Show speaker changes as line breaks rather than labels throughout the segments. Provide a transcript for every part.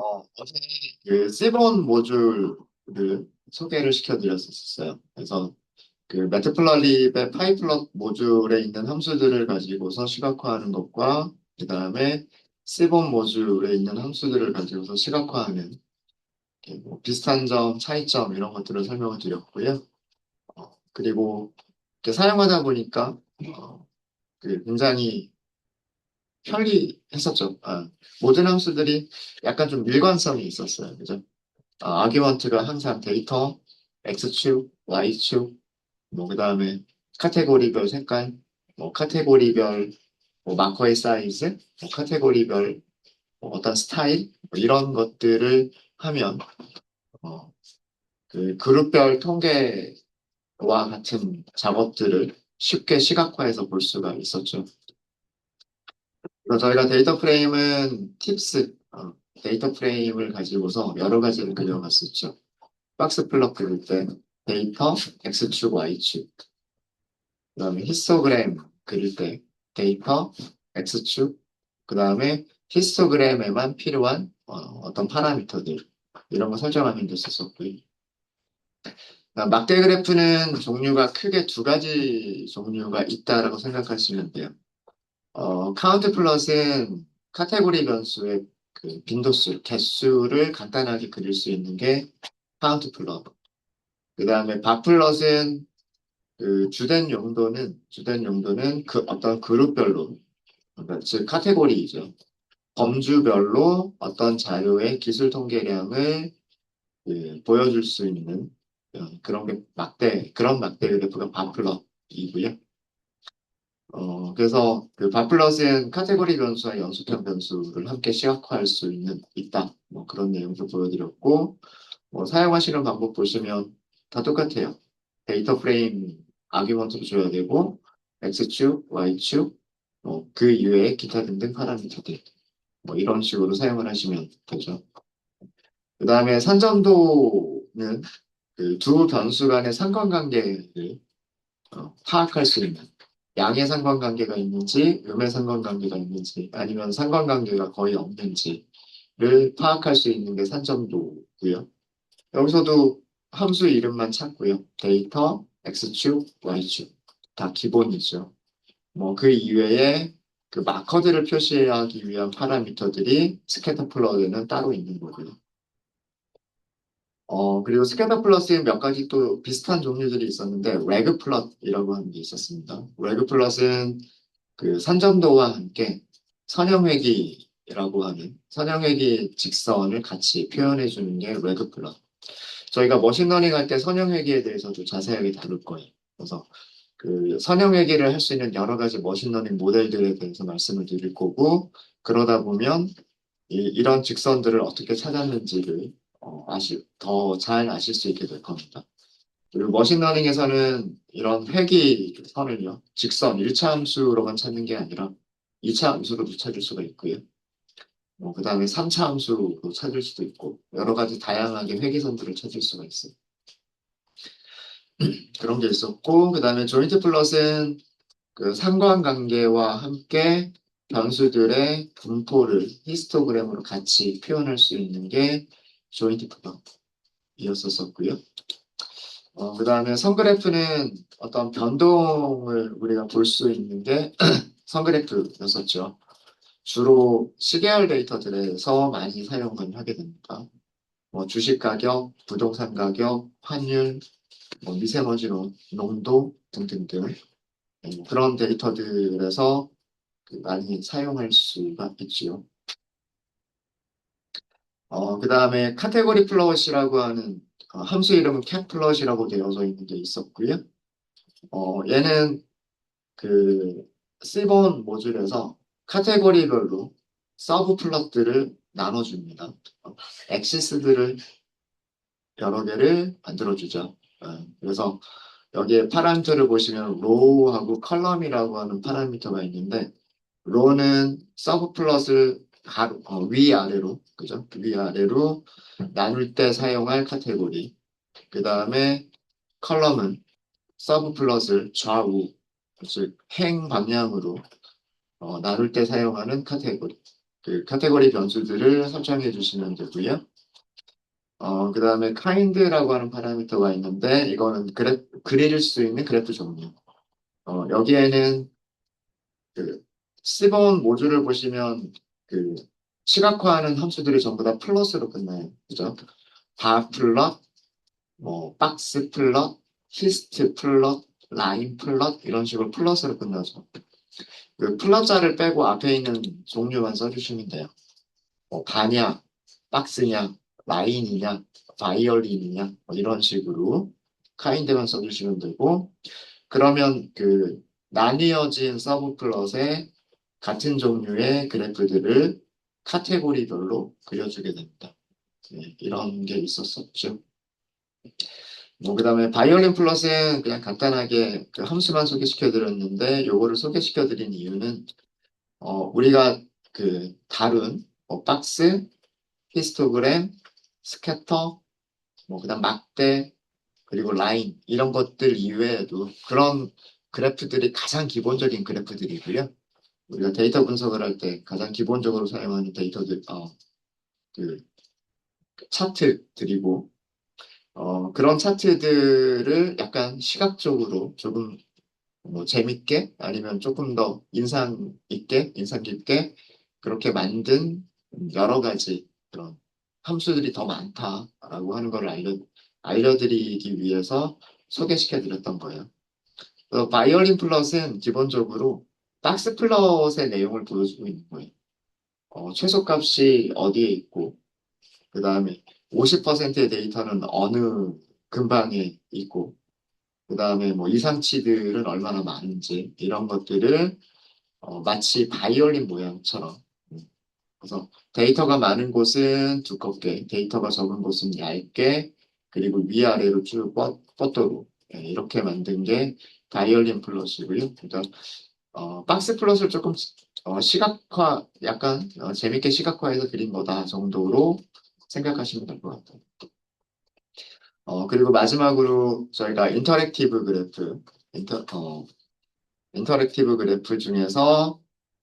어제 그 시본 모듈을 소개를 시켜드렸었어요. 그래서 그 매트플러립의 파이플럿 모듈에 있는 함수들을 가지고서 시각화하는 것과 그 다음에 시본 모듈에 있는 함수들을 가지고서 시각화하는 이렇게 뭐 비슷한 점, 차이점 이런 것들을 설명을 드렸고요. 그리고 이렇게 사용하다 보니까 굉장히 편리했었죠. 모든 함수들이 약간 좀 일관성이 있었어요. 그죠? 아규먼트가 항상 데이터, X축, Y축, 뭐, 그 다음에 카테고리별 색깔, 뭐, 카테고리별 마커의 사이즈, 뭐, 카테고리별 어떤 스타일, 뭐 이런 것들을 하면, 어, 그 그룹별 통계와 같은 작업들을 쉽게 시각화해서 볼 수가 있었죠. 그래서 저희가 데이터 프레임은 팁스, 데이터 프레임을 가지고서 여러 가지를 그려봤었죠. 박스 플롯 그릴 때 데이터, X축, Y축, 그다음에 히스토그램 그릴 때 데이터, X축, 그다음에 히스토그램에만 필요한 떤 파라미터들 이런 거 설정하면 됐었고요. 막대 그래프는 종류가 크게 두 가지 종류가 있다라고 생각하시면 돼요. 카운트 플롯은 카테고리 변수의 그 빈도수, 개수를 간단하게 그릴 수 있는 게 카운트 플롯. 그 다음에 바 플롯은 그 주된 용도는 그 어떤 그룹별로, 그러니까 즉 카테고리이죠. 범주별로 어떤 자료의 기술 통계량을 보여줄 수 있는 그런 게 그런 막대 그래프가 바플럿이고요. 그래서 그 바플럿은 카테고리 변수와 연속형 변수를 함께 시각화할 수 있다. 뭐 그런 내용도 보여드렸고, 뭐 사용하시는 방법 보시면 다 똑같아요. 데이터 프레임 아규먼트로 줘야 되고, X축, Y축, 그 이외에 기타 등등 파라미터들. 뭐 이런 식으로 사용을 하시면 되죠. 그 다음에 산점도는 그 두 변수 간의 상관관계를 파악할 수 있는 양의 상관관계가 있는지, 음의 상관관계가 있는지, 아니면 상관관계가 거의 없는지를 파악할 수 있는 게 산점도고요. 여기서도 함수 이름만 찾고요. 데이터, X축, Y축. 다 기본이죠. 뭐 그 이외에 그 마커들을 표시하기 위한 파라미터들이 스캐터 플롯에는 따로 있는 거고요. 그리고 스캐터 플러스에 몇 가지 또 비슷한 종류들이 있었는데, 레그 플롯이라고 하는 게 있었습니다. 레그 플롯은 그 산점도와 함께 선형회기라고 하는 선형회기 직선을 같이 표현해 주는 게 레그 플롯. 저희가 머신러닝 할 때 선형회기에 대해서도 자세하게 다룰 거예요. 그래서 그 선형회기를 할 수 있는 여러 가지 머신러닝 모델들에 대해서 말씀을 드릴 거고, 그러다 보면 이런 직선들을 어떻게 찾았는지를 더 잘 아실 수 있게 될 겁니다. 그리고 머신러닝에서는 이런 회귀 선을요, 직선 1차 함수로만 찾는 게 아니라 2차 함수로도 찾을 수가 있고요. 그 다음에 3차 함수로 찾을 수도 있고, 여러 가지 다양하게 회귀선들을 찾을 수가 있어요. 그런 게 있었고, 그 다음에 조인트 플롯은 그 상관관계와 함께 변수들의 분포를 히스토그램으로 같이 표현할 수 있는 게 조인트 플롯이었었고요. 그 다음에 선그래프는 어떤 변동을 우리가 볼 수 있는 게 선그래프였었죠. 주로 시계열 데이터들에서 많이 사용을 하게 됩니다. 뭐 주식 가격, 부동산 가격, 환율, 뭐 미세먼지 농도 등등등 그런 데이터들에서 많이 사용할 수가 있지요. 그 다음에 카테고리 플롯이라고 하는 함수 이름은 cat 플롯이라고 되어져 있는 게 있었고요. 얘는 그 C번 모듈에서 카테고리별로 서브 플롯들을 나눠줍니다. 엑시스들을 여러 개를 만들어주죠. 그래서 여기에 파라미터를 보시면 로우하고 컬럼이라고 하는 파라미터가 있는데 로는 서브 플롯을 위아래로 그죠? 위아래로 나눌 때 사용할 카테고리. 그 다음에 컬럼은 서브 플롯을 좌우 즉 행 방향으로 나눌 때 사용하는 카테고리. 그 카테고리 변수들을 설정해 주시면 되고요. 그 다음에 kind라고 하는 파라미터가 있는데 이거는 그릴 수 있는 그래프 종류. 여기에는 그 C번 모듈을 보시면 그 시각화하는 함수들이 전부 다 플러스로 끝나요. 그죠? 바 플럿, 뭐 박스 플럿, 히스트 플럿, 라인 플럿 이런 식으로 플러스로 끝나죠. 그 플러자를 빼고 앞에 있는 종류만 써주시면 돼요. 뭐 바냐, 박스냐, 라인이냐, 바이올린이냐 뭐 이런 식으로 카인드만 써주시면 되고 그러면 그 나뉘어진 서브 플롯에 같은 종류의 그래프들을 카테고리별로 그려주게 됩니다. 네, 이런 게 있었었죠. 뭐 그다음에 바이올린 플롯은 그냥 간단하게 그 함수만 소개시켜 드렸는데 요거를 소개시켜 드린 이유는 우리가 그 다룬 박스, 히스토그램, 스캐터, 뭐 그다음 막대 그리고 라인 이런 것들 이외에도 그런 그래프들이 가장 기본적인 그래프들이고요. 우리가 데이터 분석을 할 때 가장 기본적으로 사용하는 데이터들, 그 차트들이고, 그런 차트들을 약간 시각적으로 조금 뭐 재밌게 아니면 조금 더 인상 있게, 인상 깊게 그렇게 만든 여러 가지 그런 함수들이 더 많다라고 하는 걸 알려드리기 위해서 소개시켜 드렸던 거예요. 바이올린 플롯은 기본적으로 박스 플롯의 내용을 보여주고 있는 거예요. 최소값이 어디에 있고, 그 다음에 50%의 데이터는 어느 근방에 있고, 그 다음에 뭐 이상치들은 얼마나 많은지, 이런 것들을 마치 바이올린 모양처럼. 그래서 데이터가 많은 곳은 두껍게, 데이터가 적은 곳은 얇게, 그리고 위아래로 쭉 뻗도록 이렇게 만든 게 바이올린 플롯이고요. 그러니까 박스 플롯을 조금 시각화, 약간 재밌게 시각화해서 그린 거다 정도로 생각하시면 될 것 같아요. 그리고 마지막으로 저희가 인터랙티브 그래프 중에서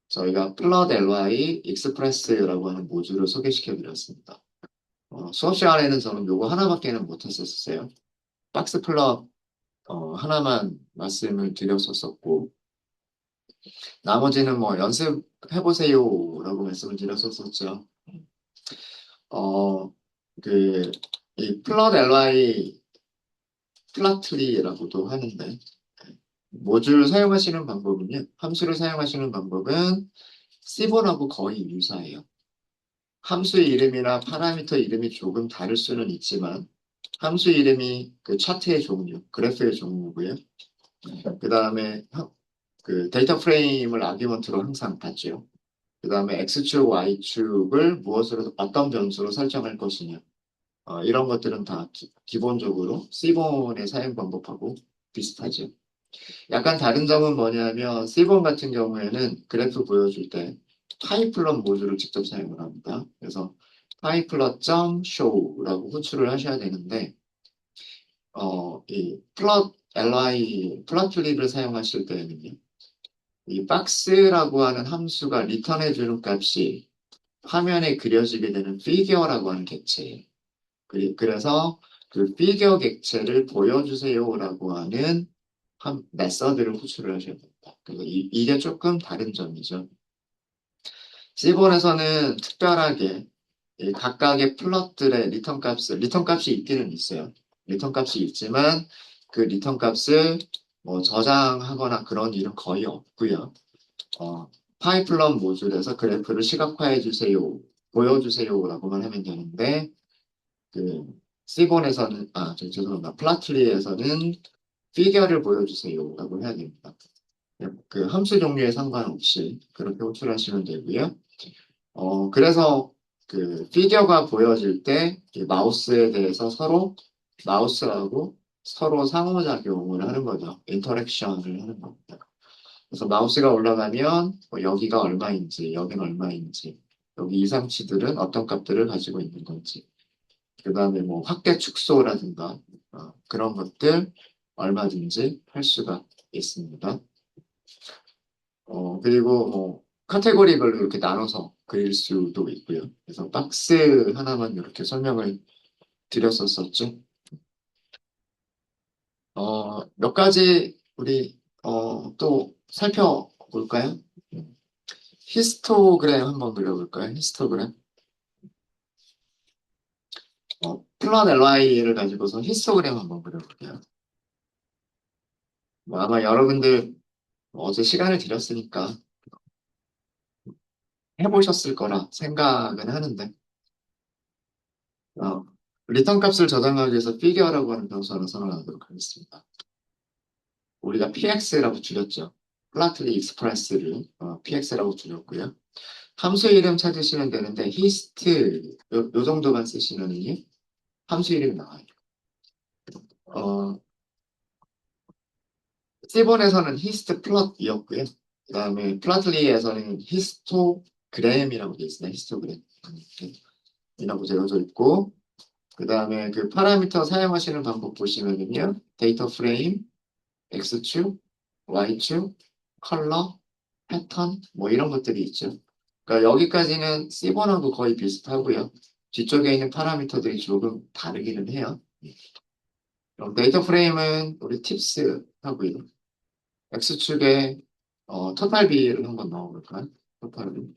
저희가 플롯 LY 익스프레스라고 하는 모듈을 소개시켜 드렸습니다. 수업 시간에는 저는 요거 하나밖에는 못했었어요. 박스 플롯 하나만 말씀을 드렸었고 나머지는 뭐 연습해보세요라고 말씀을 드렸었죠. 어, 그, 이 플롯 LY 플라트리라고도 하는데, 모듈 사용하시는 방법은요, 함수를 사용하시는 방법은 C본하고 거의 유사해요. 함수 이름이나 파라미터 이름이 조금 다를 수는 있지만, 함수 이름이 그 차트의 종류, 그래프의 종류고요. 그 다음에 그 데이터 프레임을 아규먼트로 항상 받죠. 그 다음에 X축, Y축을 무엇으로, 어떤 변수로 설정할 것이냐. 이런 것들은 다 기본적으로 C본의 사용 방법하고 비슷하죠. 약간 다른 점은 뭐냐면 C본 같은 경우에는 그래프 보여줄 때 파이플럿 모듈을 직접 사용을 합니다. 그래서 파이플럿.show라고 호출을 하셔야 되는데 이 플롯 li 플롯트리를 사용하실 때는요. 이 박스라고 하는 함수가 리턴해주는 값이 화면에 그려지게 되는 피규어라고 하는 객체예요. 그래서 그 피겨 객체를 보여주세요라고 하는 메서드를 호출을 하셔야 됩니다. 그래서 이게 조금 다른 점이죠. C본에서는 특별하게 이 각각의 플롯들의 리턴 값이 있기는 있어요. 리턴 값이 있지만 그 리턴 값을 뭐 저장하거나 그런 일은 거의 없고요. 파이플런 모듈에서 그래프를 시각화해 주세요, 보여주세요라고만 하면 되는데 그 C본에서는 죄송합니다. 플라트리에서는 피겨를 보여주세요라고 해야 됩니다. 그 함수 종류에 상관없이 그렇게 호출하시면 되고요. 그래서 그 피겨가 보여질 때 이 마우스에 대해서 마우스하고 서로 상호작용을 하는 거죠. 인터랙션을 하는 겁니다. 그래서 마우스가 올라가면 뭐 여기가 얼마인지, 여기는 얼마인지, 여기 이상치들은 어떤 값들을 가지고 있는 건지, 그 다음에 뭐 확대 축소라든가 그런 것들 얼마든지 할 수가 있습니다. 그리고 뭐 카테고리별로 이렇게 나눠서 그릴 수도 있고요. 그래서 박스 하나만 이렇게 설명을 드렸었었죠. 몇 가지 우리 또 살펴볼까요? 히스토그램 한번 그려볼까요? 히스토그램. 플롯 LI를 가지고서 히스토그램 한번 그려볼게요. 뭐 아마 여러분들 어제 시간을 드렸으니까 해보셨을 거라 생각은 하는데, 어, 리턴 값을 저장하기 위해서 피겨라고 하는 변수 하나 선언하도록 하겠습니다. 우리가 px라고 줄였죠. 플라틀리 익스프레스를 px라고 줄였고요. 함수 이름 찾으시면 되는데 히스트 요 정도만 쓰시면은요 함수 이름이 나와요. 어, C본에서는 히스트 플롯이었고요. 그 다음에 플라틀리에서는 히스토그램이라고 되어 있습니다. 히스토그램 이라고 되어져 있고, 그 다음에 그 파라미터 사용하시는 방법 보시면은요 데이터 프레임, X축, Y축, 컬러, 패턴 뭐 이런 것들이 있죠. 그러니까 여기까지는 C번하고 거의 비슷하고요. 뒤쪽에 있는 파라미터들이 조금 다르기는 해요. 그럼 데이터 프레임은 우리 팁스 하고요. X축에 토탈 비를 한번 넣어볼까요? 토탈 비.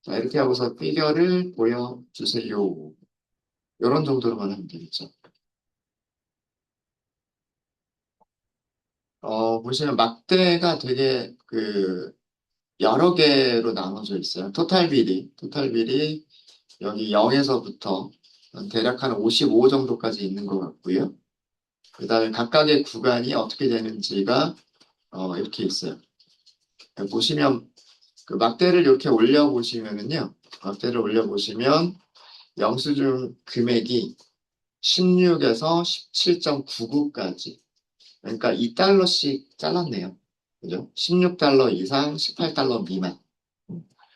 자, 이렇게 하고서 피겨를 보여주세요. 이런 정도로만 하면 되겠죠. 보시면 막대가 되게 여러 개로 나눠져 있어요. 토탈 비리 여기 0에서부터 대략 한 55 정도까지 있는 것 같고요. 그 다음에 각각의 구간이 어떻게 되는지가 이렇게 있어요. 보시면 그 막대를 이렇게 올려보시면은요. 막대를 올려보시면 영수증 금액이 16에서 17.99까지. 그러니까 2달러씩 잘랐네요. 그죠? 16달러 이상, 18달러 미만.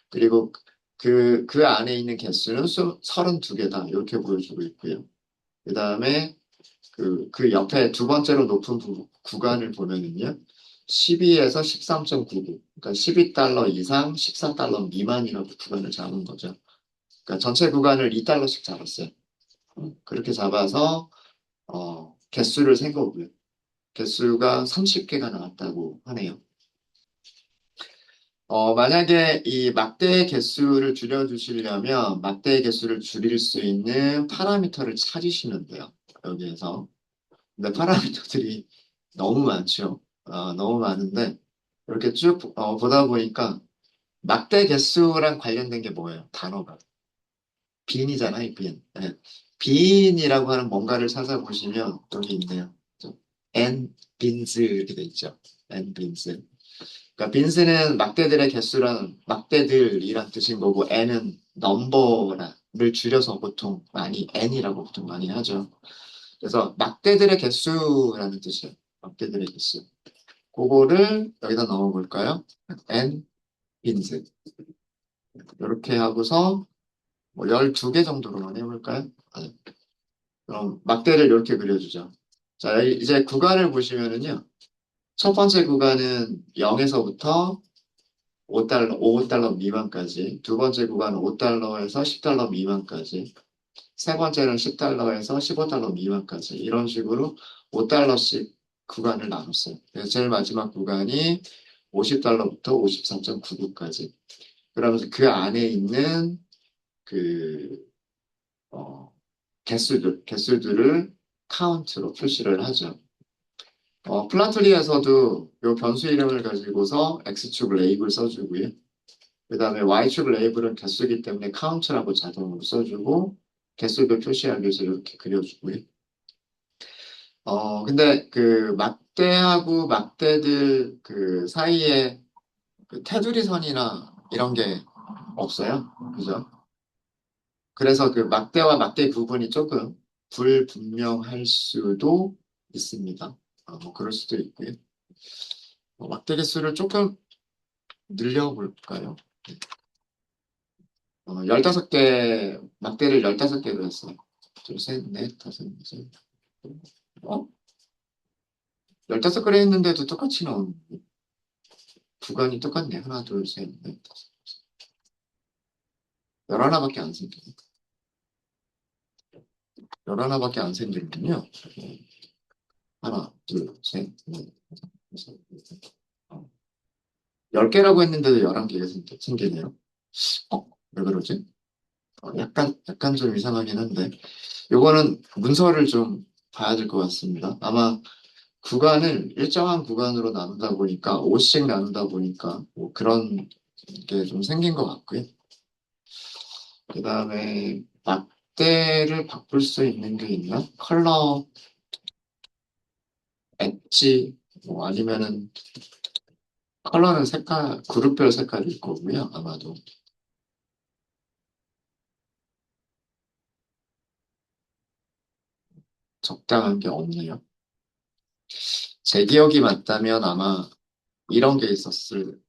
그리고 그 안에 있는 개수는 32개다. 이렇게 보여주고 있고요. 그 다음에 그 옆에 두 번째로 높은 구간을 보면은요. 12에서 13.99. 그러니까 12달러 이상, 14달러 미만이라고 구간을 잡은 거죠. 그러니까 전체 구간을 2달러씩 잡았어요. 그렇게 잡아서, 개수를 센 거고요. 개수가 30개가 나왔다고 하네요. 만약에 이 막대 개수를 줄여주시려면 막대 개수를 줄일 수 있는 파라미터를 찾으시면 돼요. 여기에서. 근데 파라미터들이 너무 많죠. 너무 많은데 이렇게 쭉 보다 보니까 막대 개수랑 관련된 게 뭐예요? 단어가. 빈이잖아요, 빈. 네. 빈이라고 하는 뭔가를 찾아보시면 여기 있네요. n 빈즈 이렇게 돼 있죠. n 빈즈. 그러니까 빈스는 막대들의 개수란 막대들이란 뜻인 거고 n은 넘버를 줄여서 보통 많이 n이라고 보통 많이 하죠. 그래서 막대들의 개수라는 뜻이에요. 막대들의 개수. 그거를 여기다 넣어볼까요? n 빈스. 이렇게 하고서 뭐 12개 정도로만 해볼까요? 네. 그럼 막대를 이렇게 그려주죠. 자, 이제 구간을 보시면은요. 첫 번째 구간은 0에서부터 5달러 미만까지, 두 번째 구간은 5달러에서 10달러 미만까지, 세 번째는 10달러에서 15달러 미만까지, 이런 식으로 5달러씩 구간을 나눴어요. 그래서 제일 마지막 구간이 50달러부터 54.99까지. 그러면서 그 안에 있는 그, 어, 개수들을 카운트로 표시를 하죠. 플라트리에서도 이 변수 이름을 가지고서 X축 레이블 써주고요. 그 다음에 Y축 레이블은 개수이기 때문에 카운트라고 자동으로 써주고 개수를 표시하기 위해서 이렇게 그려주고요. 근데 그 막대하고 막대들 그 사이에 그 테두리 선이나 이런 게 없어요. 그죠? 그래서 그 막대와 막대 구분이 조금 불분명할 수도 있습니다. 뭐 그럴 수도 있고요. 막대 개수를 조금 늘려볼까요? 15개, 막대를 15개로 했어요. 둘, 셋, 넷, 다섯, 여섯. 어? 15개를 했는데도 똑같이 나오는 구간이 똑같네. 하나, 둘, 셋, 넷, 다섯. 11하나밖에 안 생겨요. 11하나밖에 안 생기는군요. 하나, 둘, 셋, 넷, 다섯, 여섯, 일곱, 10개라고 했는데도 11개가 생기네요. 왜 그러지? 약간 좀 이상하긴 한데, 요거는 문서를 좀 봐야 될 것 같습니다. 아마 구간을 일정한 구간으로 나누다 보니까, 5씩 나누다 보니까, 뭐 그런 게 좀 생긴 것 같고요. 그 다음에, 막대를 바꿀 수 있는 게 있나? 컬러, 엣지, 뭐 아니면은, 컬러는 색깔, 그룹별 색깔일 거고요, 아마도. 적당한 게 없네요. 제 기억이 맞다면 아마 이런 게 있었을,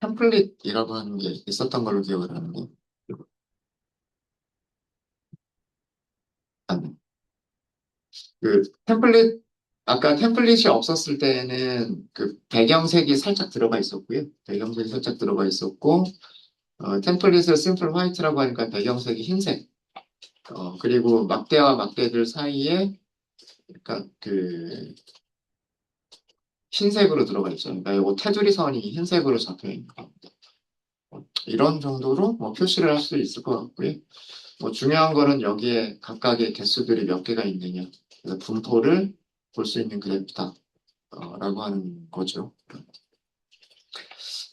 템플릿이라고 하는 게 있었던 걸로 기억을 하는데, 아, 아까 템플릿이 없었을 때는 그 배경색이 살짝 들어가 있었고요. 배경색이 살짝 들어가 있었고, 템플릿을 심플 화이트라고 하니까 배경색이 흰색. 그리고 막대와 막대들 사이에 약간 그 흰색으로 들어가 있죠. 그러니까 이거 테두리 선이 흰색으로 잡혀 있는 겁니다. 이런 정도로 뭐 표시를 할 수 있을 것 같고요. 뭐 중요한 거는 여기에 각각의 개수들이 몇 개가 있느냐. 그래서 분포를 볼 수 있는 그래프다. 라고 하는 거죠.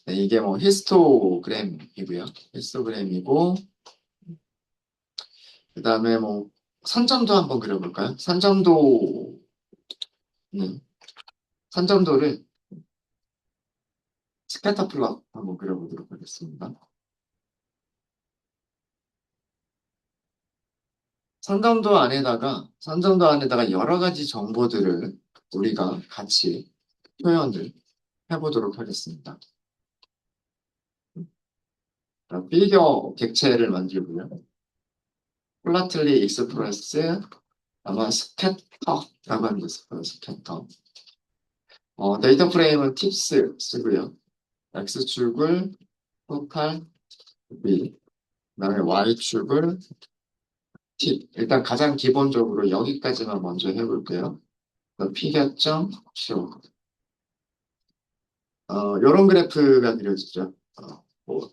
네, 이게 뭐 히스토그램이고요. 히스토그램이고, 그 다음에 뭐 선점도 한번 그려볼까요? 선점도를 스캐터 플롯 한번 그려보도록 하겠습니다. 선점도 안에다가 여러 가지 정보들을 우리가 같이 표현을 해보도록 하겠습니다. 피겨 객체를 만들고요. 플라틀리 익스프레스, 아마 스캐터라고 하는 게 있을 거예요. 스캐터. 데이터 프레임은 팁스 쓰고요. X축을 토탈 B, 그다음에 Y축을 팁. 일단 가장 기본적으로 여기까지만 먼저 해볼게요. P 결점 Q. 요런 그래프가 그려지죠.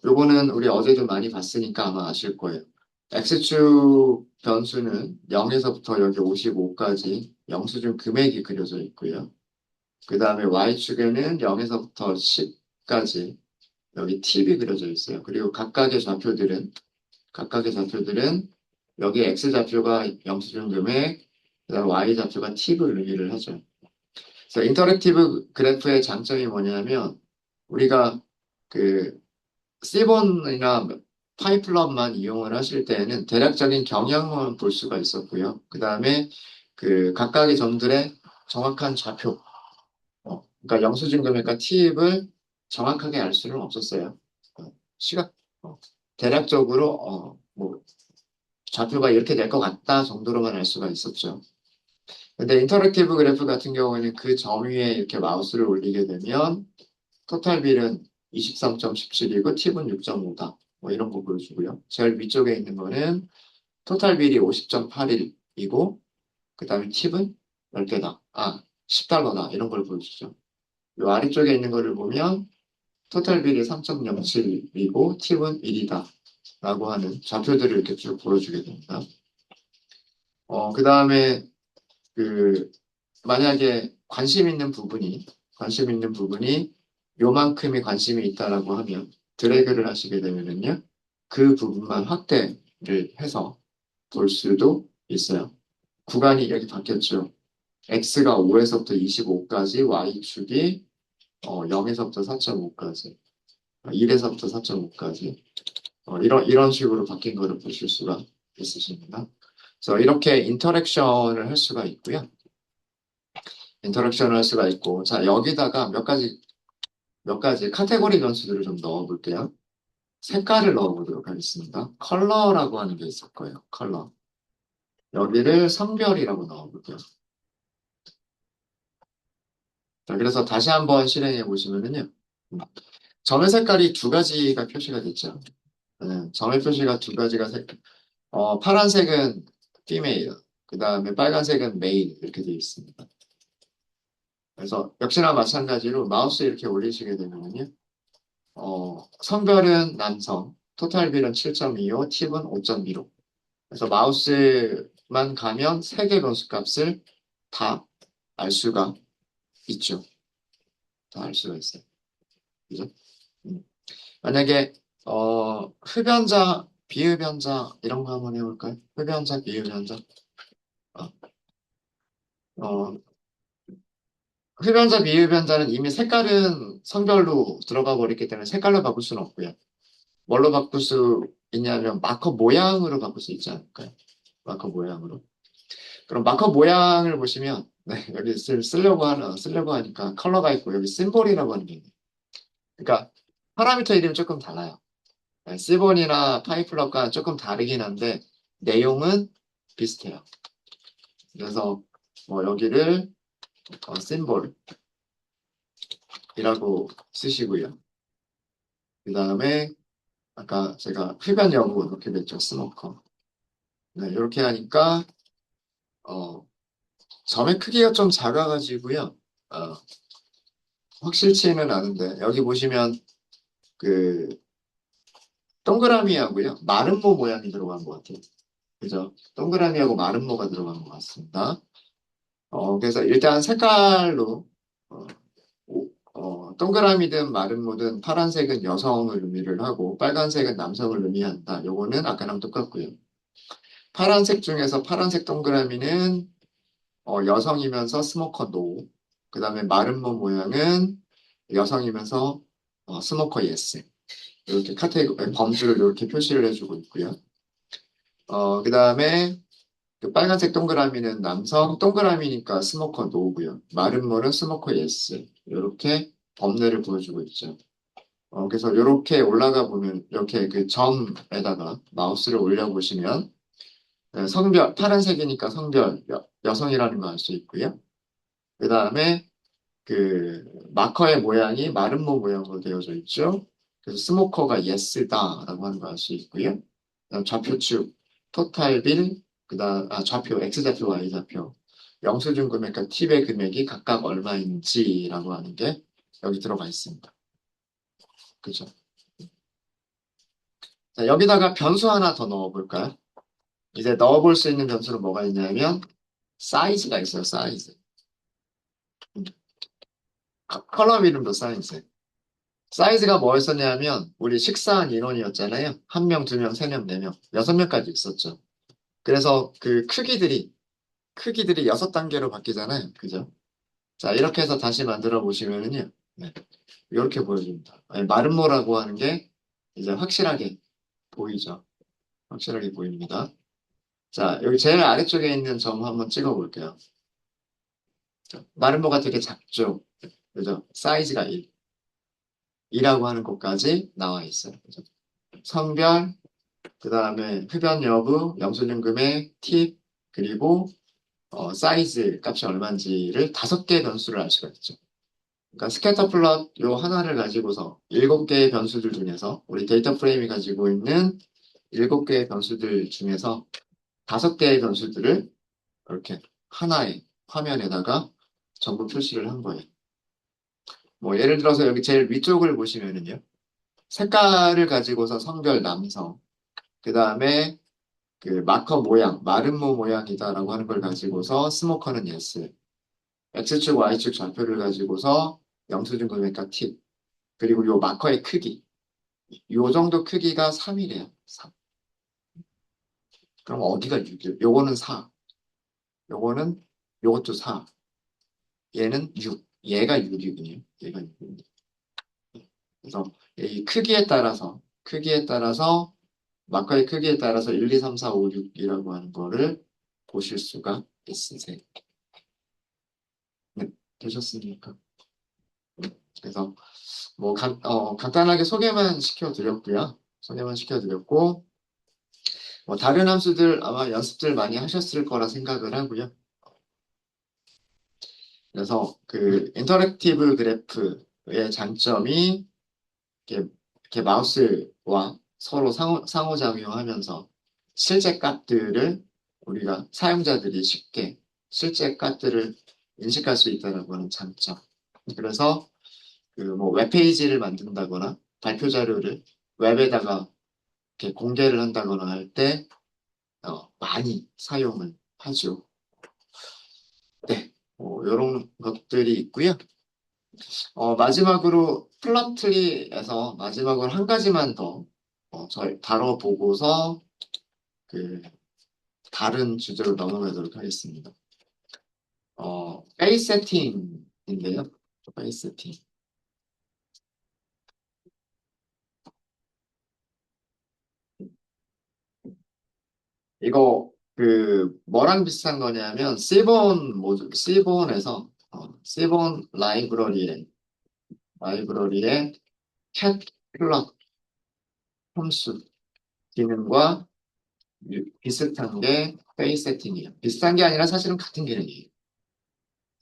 요거는 우리 어제도 많이 봤으니까 아마 아실 거예요. X축 변수는 0에서부터 여기 55까지 영수증 금액이 그려져 있고요. 그 다음에 Y축에는 0에서부터 10까지 여기 팁이 그려져 있어요. 그리고 각각의 좌표들은 여기 X좌표가 영수증 금액, 그다음 Y좌표가 팁을 의미를 하죠. 그래서 인터랙티브 그래프의 장점이 뭐냐면 우리가 그 C본이나 파이플럽만 이용을 하실 때에는 대략적인 경향만 볼 수가 있었고요. 그 다음에 그 각각의 점들의 정확한 좌표, 그러니까 영수증 금액과 팁을 정확하게 알 수는 없었어요. 시각, 대략적으로 뭐 좌표가 이렇게 될 것 같다 정도로만 알 수가 있었죠. 근데 인터랙티브 그래프 같은 경우에는 그 점 위에 이렇게 마우스를 올리게 되면 토탈 빌은 23.17이고 팁은 6.5다. 뭐 이런 거 보여주고요. 제일 위쪽에 있는 거는 토탈 빌이 50.81이고 그 다음에 팁은 10개다. 10달러다. 이런 걸 보여주죠. 이 아래쪽에 있는 거를 보면 토탈 빌이 3.07이고 팁은 1이다. 라고 하는 좌표들을 이렇게 쭉 보여주게 됩니다. 그 다음에 그 만약에 관심 있는 부분이 요만큼의 관심이 있다라고 하면 드래그를 하시게 되면은요 그 부분만 확대를 해서 볼 수도 있어요. 구간이 여기 바뀌었죠. x가 5에서부터 25까지, y축이 0에서부터 4.5까지, 1에서부터 4.5까지 이런 식으로 바뀐 거를 보실 수가 있으십니다. 그래서 이렇게 인터랙션을 할 수가 있고, 자, 여기다가 몇 가지 카테고리 변수들을 좀 넣어볼게요. 색깔을 넣어보도록 하겠습니다. 컬러라고 하는 게 있을 거예요. 컬러. 여기를 성별이라고 넣어볼게요. 자, 그래서 다시 한번 실행해 보시면은요. 점의 색깔이 두 가지가 표시가 됐죠. 점의 표시가 두 가지가 파란색은 female, 그 다음에 빨간색은 male 이렇게 되어 있습니다. 그래서 역시나 마찬가지로 마우스 이렇게 올리시게 되면요, 성별은 남성, 토탈 빌은 7.25, 팁은 5.15. 그래서 마우스만 가면 세 개 변수 값을 다 알 수가 있죠. 다 알 수가 있어요. 그죠? 음. 만약에 흡연자, 비흡연자 이런 거 한번 해볼까요? 흡연자, 비흡연자. 어, 어, 흡연자, 비흡연자는 이미 색깔은 성별로 들어가 버렸기 때문에 색깔로 바꿀 수는 없고요. 뭘로 바꿀 수 있냐면 마커 모양으로 바꿀 수 있지 않을까요? 마커 모양으로. 그럼 마커 모양을 보시면 여기 쓰려고 하니까 컬러가 있고 여기 심볼이라고 하는 게 있네요. 그러니까 파라미터 이름이 조금 달라요. 시본이나 파이플럽과 조금 다르긴 한데 내용은 비슷해요. 그래서 뭐 여기를 심볼이라고 쓰시고요. 그 다음에 아까 제가 흡연 여부 이렇게 됐죠. 스모커. 네, 이렇게 하니까 어, 점의 크기가 좀 작아가지고요. 어, 확실치는 않은데 여기 보시면 그 동그라미하고요. 마름모 모양이 들어간 것 같아요. 그죠? 동그라미하고 마름모가 들어간 것 같습니다. 그래서 일단 색깔로 어, 동그라미든 마름모든 파란색은 여성을 의미를 하고 빨간색은 남성을 의미한다. 요거는 아까랑 똑같고요. 파란색 중에서 파란색 동그라미는 여성이면서 스모커 노. 그 다음에 마름모 모양은 여성이면서 스모커 예스. 이렇게 범주를 이렇게 표시를 해주고 있고요. 그 다음에 그 빨간색 동그라미는 남성, 동그라미니까 스모커 노고요. 마름모는 스모커 예스. 이렇게 범례를 보여주고 있죠. 그래서 이렇게 올라가 보면 이렇게 그 점에다가 마우스를 올려보시면 성별, 파란색이니까 성별, 여성이라는 거 알 수 있고요. 그 다음에 그 마커의 모양이 마름모 모양으로 되어져 있죠. 그래서 스모커가 예스다라고 하는 거 알 수 있고요. 그다음 좌표축 토탈 빌, 그다음 좌표 X좌표, Y좌표, 영수증 금액과 팁의 금액이 각각 얼마인지라고 하는 게 여기 들어가 있습니다. 그죠? 자, 여기다가 변수 하나 더 넣어볼까요? 이제 넣어볼 수 있는 변수는 뭐가 있냐면 사이즈가 있어요. 사이즈. 음, 컬럼 이름도 사이즈. 사이즈가 뭐였었냐면 우리 식사한 인원이었잖아요. 한 명, 두 명, 세 명, 네 명, 여섯 명까지 있었죠. 그래서 그 크기들이 여섯 단계로 바뀌잖아요. 그죠? 자, 이렇게 해서 다시 만들어 보시면은요. 네, 이렇게 보여줍니다. 아니, 마름모라고 하는 게 이제 확실하게 보이죠. 확실하게 보입니다. 자, 여기 제일 아래쪽에 있는 점 한번 찍어 볼게요. 마름모가 되게 작죠. 그죠? 사이즈가 1. 2라고 하는 것까지 나와 있어요. 그죠? 성별, 그 다음에 흡연 여부, 영수증 금액, 팁, 그리고 사이즈 값이 얼마인지를 다섯 개의 변수를 알 수가 있죠. 그러니까 스캐터 플롯 요 하나를 가지고서 일곱 개의 변수들 중에서 우리 데이터 프레임이 가지고 있는 일곱 개의 변수들 중에서 다섯 개의 변수들을 이렇게 하나의 화면에다가 전부 표시를 한 거예요. 뭐 예를 들어서 여기 제일 위쪽을 보시면은요. 색깔을 가지고서 성별 남성, 그 다음에 그 마커 모양, 마름모 모양이다라고 하는 걸 가지고서 스모커는 예스, X축, Y축 좌표를 가지고서 영수증 금액과 팁, 그리고 요 마커의 크기, 요 정도 크기가 3이래요. 3. 그럼 어디가 6이요? 요거는 4, 요거는 요것도 4, 얘는 6, 얘가 6이군요. 얘가 6입니다. 그래서 이 크기에 따라서 마커의 크기에 따라서 1, 2, 3, 4, 5, 6이라고 하는 거를 보실 수가 있으세요. 네, 되셨습니까? 그래서 뭐 간단하게 소개만 시켜드렸고요. 소개만 시켜드렸고 뭐 다른 함수들 아마 연습들 많이 하셨을 거라 생각을 하고요. 그래서 그 인터랙티브 그래프의 장점이 이렇게 마우스와 서로 상호작용하면서 실제 값들을 우리가 사용자들이 쉽게 실제 값들을 인식할 수 있다는 하는 장점. 그래서 그 뭐 웹페이지를 만든다거나 발표 자료를 웹에다가 이렇게 공개를 한다거나 할 때 많이 사용을 하죠. 네, 이런 것들이 있고요. 마지막으로 플러트리에서 마지막으로 한 가지만 더 저희 다뤄보고서 그 다른 주제로 넘어가도록 하겠습니다. 페이스 세팅인데요. 페이스 세팅. 이거 뭐랑 비슷한 거냐면 시본 모듈, 시본 라이브러리에 cat 플럿 함수 기능과 비슷한 게 페이스 세팅이에요. 비슷한 게 아니라 사실은 같은 기능이에요.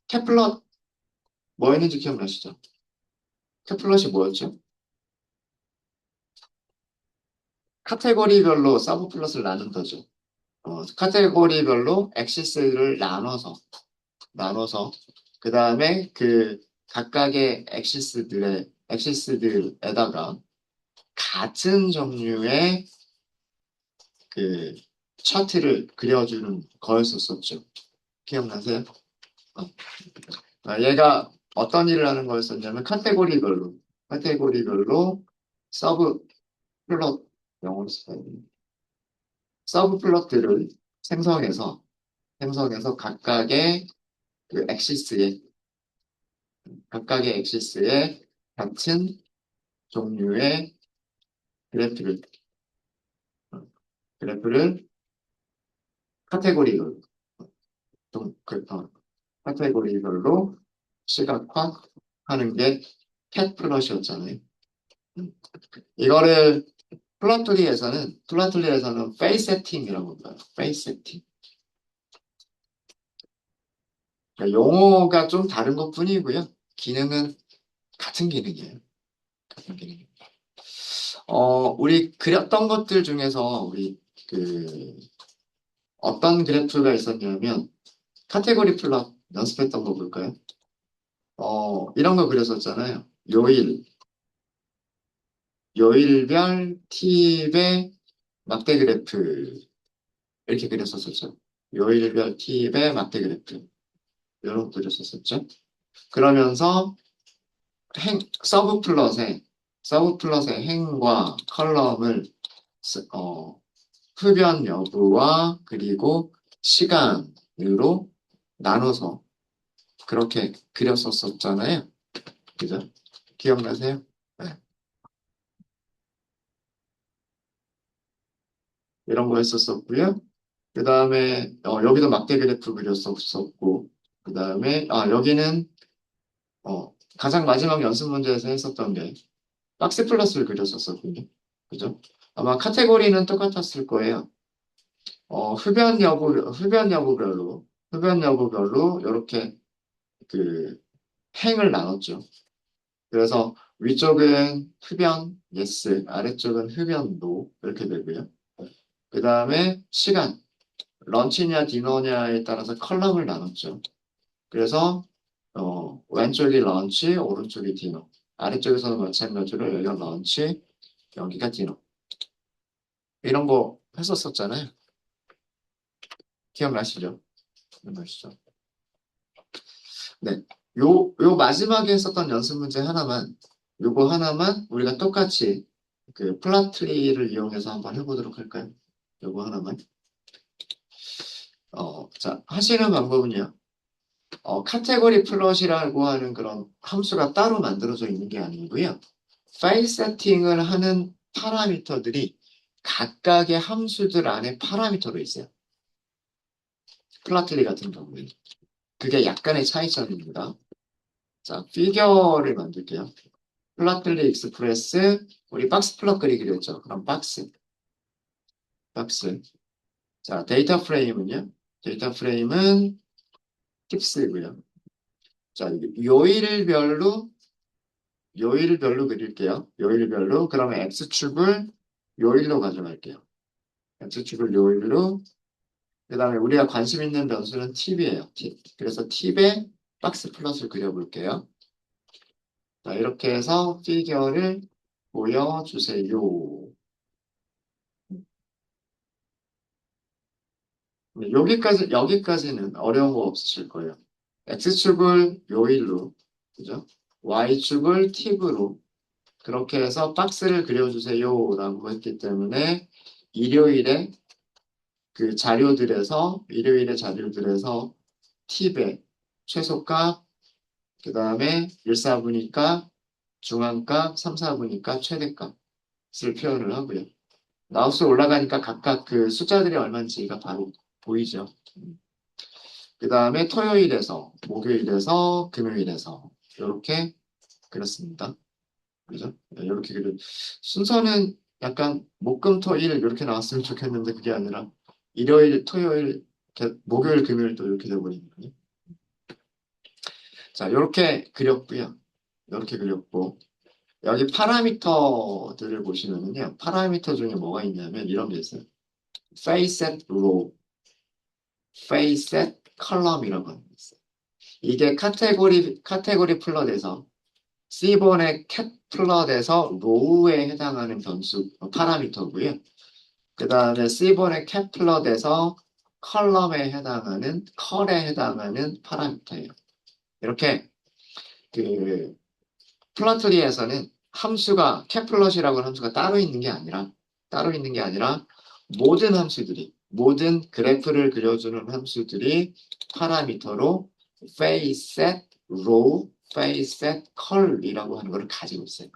cat 플럿 뭐였는지 기억나시죠? cat 플럿이 뭐였죠? 카테고리별로 서브 플롯을 나눈 거죠. 카테고리별로 엑시스를 나눠서 그 다음에 그 각각의 엑시스들에다가 같은 종류의 그 차트를 그려주는 거였었죠. 기억나세요? 어. 얘가 어떤 일을 하는 거였었냐면 카테고리별로 서브 플롯 영어로 써요. 서브 플롯들을 생성해서 그 엑시스에 각각의 엑시스에 같은 종류의 그래프를 그래프를 카테고리별로 좀 카테고리별로 시각화하는 게 캣 플롯이었잖아요. 음. 이거를 플라토리에서는 페이스 세팅이라고 불러요. 페이스 세팅. 그러니까 용어가 좀 다른 것뿐이고요. 기능은 같은 기능이에요. 같은 기능. 우리 그렸던 것들 중에서 우리 그 어떤 그래프가 있었냐면 카테고리 플롯 연습했던 거 볼까요? 이런 거 그렸었잖아요. 요일별 팁의 막대 그래프 이렇게 그렸었었죠. 요일별 팁의 막대 그래프 이런 거 그렸었었죠. 그러면서 서브 플롯의 행과 컬럼을 흡연 여부와 그리고 시간으로 나눠서 그렇게 그렸었었잖아요. 그죠? 기억나세요? 네. 이런 거 했었었고요. 그 다음에 여기도 막대 그래프 그렸었었고 그 다음에 여기는 가장 마지막 연습 문제에서 했었던 게 박스 플러스를 그렸었거든요. 그죠? 아마 카테고리는 똑같았을 거예요. 흡연 여부별로 이렇게 그 행을 나눴죠. 그래서 위쪽은 흡연 yes, 아래쪽은 흡연 no 이렇게 되고요. 그 다음에 시간 런치냐 디너냐에 따라서 컬럼을 나눴죠. 그래서 왼쪽이 런치, 오른쪽이 디너. 아래쪽에서는 마찬가지로 여기가 런치, 여기가 디너. 이런 거 했었었잖아요. 기억나시죠? 기억나시죠? 네. 요 마지막에 했었던 연습 문제 요거 하나만 우리가 똑같이 그 플랫트리를 이용해서 한번 해보도록 할까요? 요거 하나만. 자, 하시는 방법은요. 카테고리 플롯이라고 하는 그런 함수가 따로 만들어져 있는 게 아니고요. 파일 세팅을 하는 파라미터들이 각각의 함수들 안에 파라미터로 있어요. 플라틀리 같은 경우에. 그게 약간의 차이점입니다. 자, 피겨를 만들게요. 플라틀리 익스프레스, 우리 박스 플롯 그리기로 했죠. 그럼 박스. 자, 데이터 프레임은요? 데이터 프레임은 팁스고요. 자, 요일별로 그릴게요. 요일별로. 그러면 X축을 요일로 가져갈게요. x축을 요일로. 그 다음에 우리가 관심 있는 변수는 팁이에요. 팁. 그래서 팁에 박스 플롯을 그려볼게요. 자, 이렇게 해서 피겨를 보여주세요. 여기까지는 어려운 거 없으실 거예요. x축을 요일로, 그죠? y축을 팁으로, 그렇게 해서 박스를 그려주세요. 라고 했기 때문에, 일요일에 일요일의 자료들에서 팁의 최소값, 그 다음에 1, 4분위값, 중앙값, 3, 4분위값, 최대값을 표현을 하고요. 마우스 올라가니까 각각 그 숫자들이 얼마인지가 바로 보이죠. 그 다음에 토요일에서, 목요일에서, 금요일에서 이렇게 그렸습니다. 그죠? 이렇게 순서는 약간 목금토일 이렇게 나왔으면 좋겠는데 그게 아니라 일요일, 토요일, 목요일, 금요일 또 이렇게 돼버리는 거예요. 자, 이렇게 그렸고요. 이렇게 그렸고 여기 파라미터들을 보시면은요. 파라미터 중에 뭐가 있냐면 이런 게 있어요. facet row, facet column이라고 하는 게 있어요. 이게 카테고리 플롯에서 C번의 cat 플롯에서 로우에 해당하는 변수 파라미터고요. 그 다음에 C번의 cat 플롯에서 컬럼에 해당하는 컬에 해당하는 파라미터예요. 이렇게 그 플러트리에서는 함수가 캡플럿이라고 하는 함수가 따로 있는 게 아니라 모든 그래프를 그려주는 함수들이 파라미터로 facet, row, facet, col이라고 하는 것을 가지고 있어요.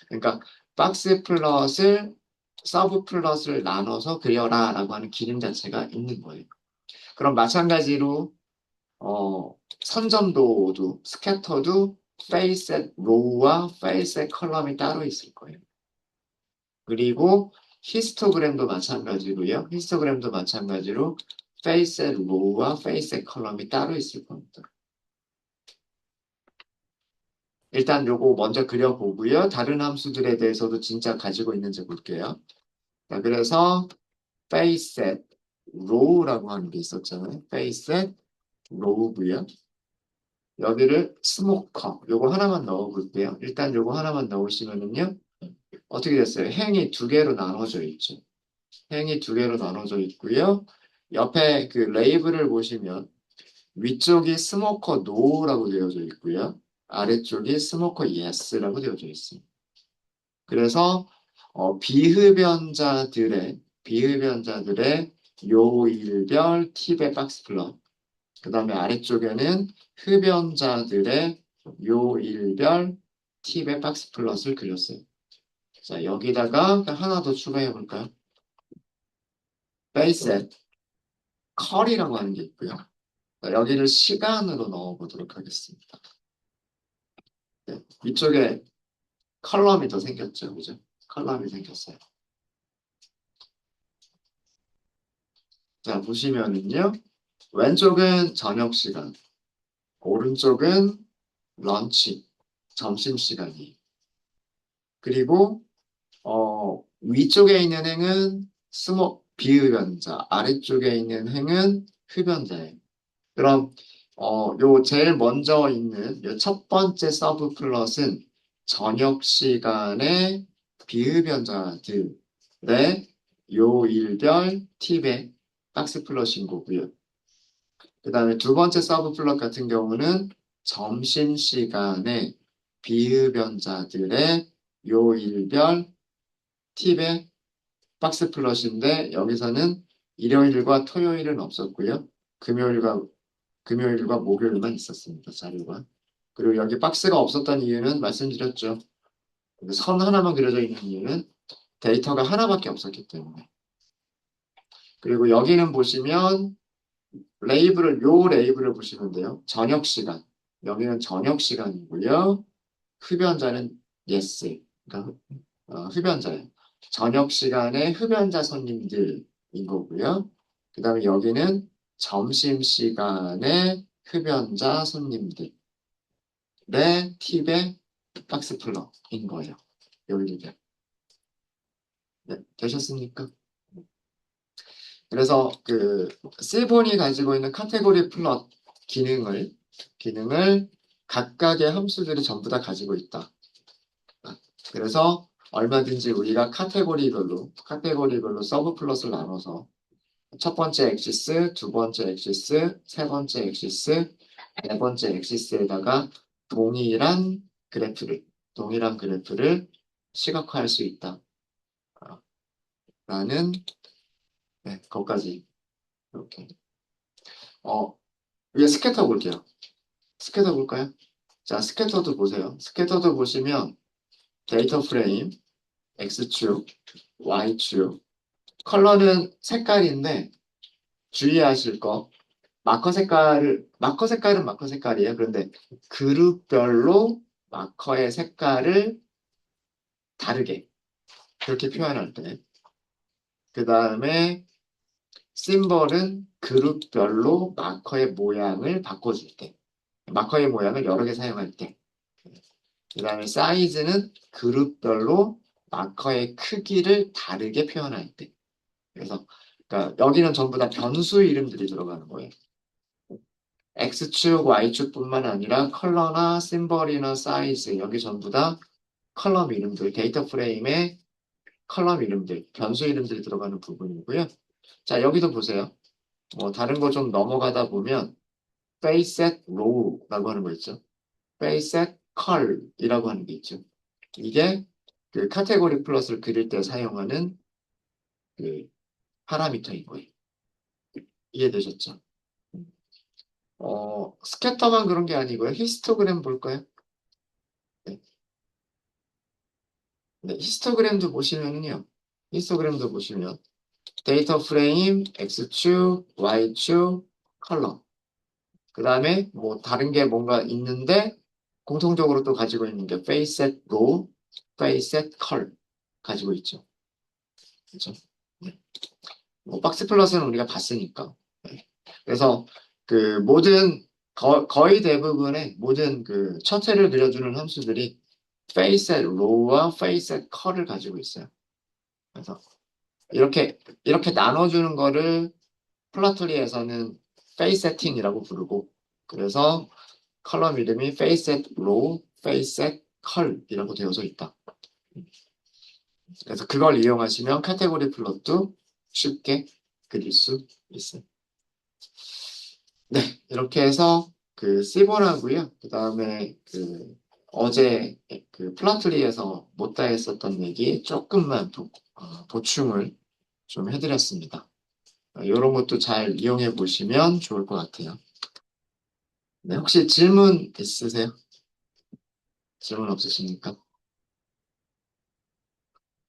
그러니까 박스 플롯을 서브 플롯을 나눠서 그려라라고 하는 기능 자체가 있는 거예요. 그럼 마찬가지로 선점도도 스캐터도 페이셋 로우와 페이셋 컬럼이 따로 있을 거예요. 그리고 히스토그램도 마찬가지로 페이셋 로우와 페이셋 컬럼이 따로 있을 겁니다. 일단 요거 먼저 그려보고요. 다른 함수들에 대해서도 진짜 가지고 있는지 볼게요. 자, 그래서 페이셋 로우라고 하는 게 있었잖아요. 페이셋 로우고요. 여기를 스모커 요거 하나만 넣어볼게요. 일단 요거 하나만 넣으시면은요. 어떻게 됐어요? 행이 두 개로 나눠져 있죠. 행이 두 개로 나눠져 있고요. 옆에 그 레이블을 보시면 위쪽이 스모커 노라고 되어져 있고요. 아래쪽이 스모커 예스라고 되어져 있습니다. 그래서 비흡연자들의 요일별 팁의 박스 플롯 그 다음에 아래쪽에는 흡연자들의 요일별 팁의 박스 플롯을 그렸어요. 자, 여기다가 하나 더 추가해 볼까요? 베이셋, 컬이라고 하는 게 있고요. 자, 여기를 시간으로 넣어 보도록 하겠습니다. 네, 위쪽에 컬럼이 더 생겼죠, 그죠? 컬럼이 생겼어요. 자, 보시면은요, 왼쪽은 저녁 시간, 오른쪽은 런치, 점심 시간이에요. 그리고 위쪽에 있는 행은 비흡연자, 아래쪽에 있는 행은 흡연자예요. 그럼 요 제일 먼저 있는 요 첫 번째 서브 플롯은 저녁 시간에 비흡연자들의 요일별 팁의 박스 플롯인 거고요. 그 다음에 두 번째 서브 플롯 같은 경우는 점심 시간에 비흡연자들의 요일별 팁의 박스 플롯인데 여기서는 일요일과 토요일은 없었고요. 금요일과 목요일만 있었습니다. 자료가. 그리고 여기 박스가 없었던 이유는 말씀드렸죠. 선 하나만 그려져 있는 이유는 데이터가 하나밖에 없었기 때문에. 그리고 여기는 보시면 레이블을 보시면 돼요. 저녁 시간. 여기는 저녁 시간이고요. 흡연자는 yes. 그러니까 흡연자예요. 저녁 시간에 흡연자 손님들인 거고요. 그 다음에 여기는 점심 시간에 흡연자 손님들의 팁의 박스 플러인 거예요. 여기게. 네, 되셨습니까? 그래서 그 C본이 가지고 있는 카테고리 플롯 기능을 각각의 함수들이 전부 다 가지고 있다. 그래서 얼마든지 우리가 카테고리별로 서브 플롯을 나눠서 첫 번째 엑시스, 두 번째 엑시스, 세 번째 엑시스, 네 번째 엑시스에다가 동일한 그래프를 시각화할 수 있다. 라는, 네, 것까지 이렇게. 어, 위에 스캐터 볼게요. 스캐터 볼까요? 자, 스캐터도 보세요. 스캐터도 보시면 데이터 프레임, X축, Y축, 컬러는 색깔인데 주의하실 거, 마커 색깔이에요. 그런데 그룹별로 마커의 색깔을 다르게, 그렇게 표현할 때. 그 다음에 심벌은 그룹별로 마커의 모양을 바꿔줄 때. 마커의 모양을 여러 개 사용할 때. 그 다음에 사이즈는 그룹별로 마커의 크기를 다르게 표현할 때. 그래서 그러니까 여기는 전부 다 변수 이름들이 들어가는 거예요. X축, Y축뿐만 아니라 컬러나 심벌이나 사이즈 여기 전부 다 컬럼 이름들, 데이터 프레임에 컬럼 이름들, 변수 이름들이 들어가는 부분이고요. 자, 여기도 보세요. 뭐 다른 거 좀 넘어가다 보면 face at row라고 하는 거 있죠. face at col이라고 하는 게 있죠. 이게 그 카테고리 플러스를 그릴 때 사용하는 그 파라미터인 거예요. 이해되셨죠? 스캐터만 그런 게 아니고요. 히스토그램 볼까요? 네. 네, 히스토그램도 보시면 데이터 프레임, X축, Y축, 컬러. 그 다음에 뭐 다른 게 뭔가 있는데 공통적으로 또 가지고 있는 게 face set row, face set col 가지고 있죠. 그렇죠? 네. 뭐 박스 플러스는 우리가 봤으니까. 네. 그래서 그 거의 대부분의 모든 그 처체를 그려주는 함수들이 face set row와 face set col을 가지고 있어요. 그래서 이렇게 나눠주는 거를 플라토리에서는 페이스 세팅이라고 부르고 그래서 컬럼 이름이 페이스 셋 로우, 페이스 셋 컬이라고 되어져 있다. 그래서 그걸 이용하시면 카테고리 플롯도 쉽게 그릴 수 있어요. 네, 이렇게 해서 그 시본하고요. 그 다음에 그 어제 그 플라토리에서 못다 했었던 얘기 조금만 보충을 좀 해드렸습니다. 이런 것도 잘 이용해 보시면 좋을 것 같아요. 네, 혹시 질문 있으세요? 질문 없으십니까?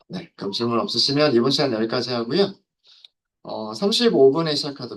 네, 그럼 질문 없으시면 이번 시간 여기까지 하고요. 35분에 시작하도록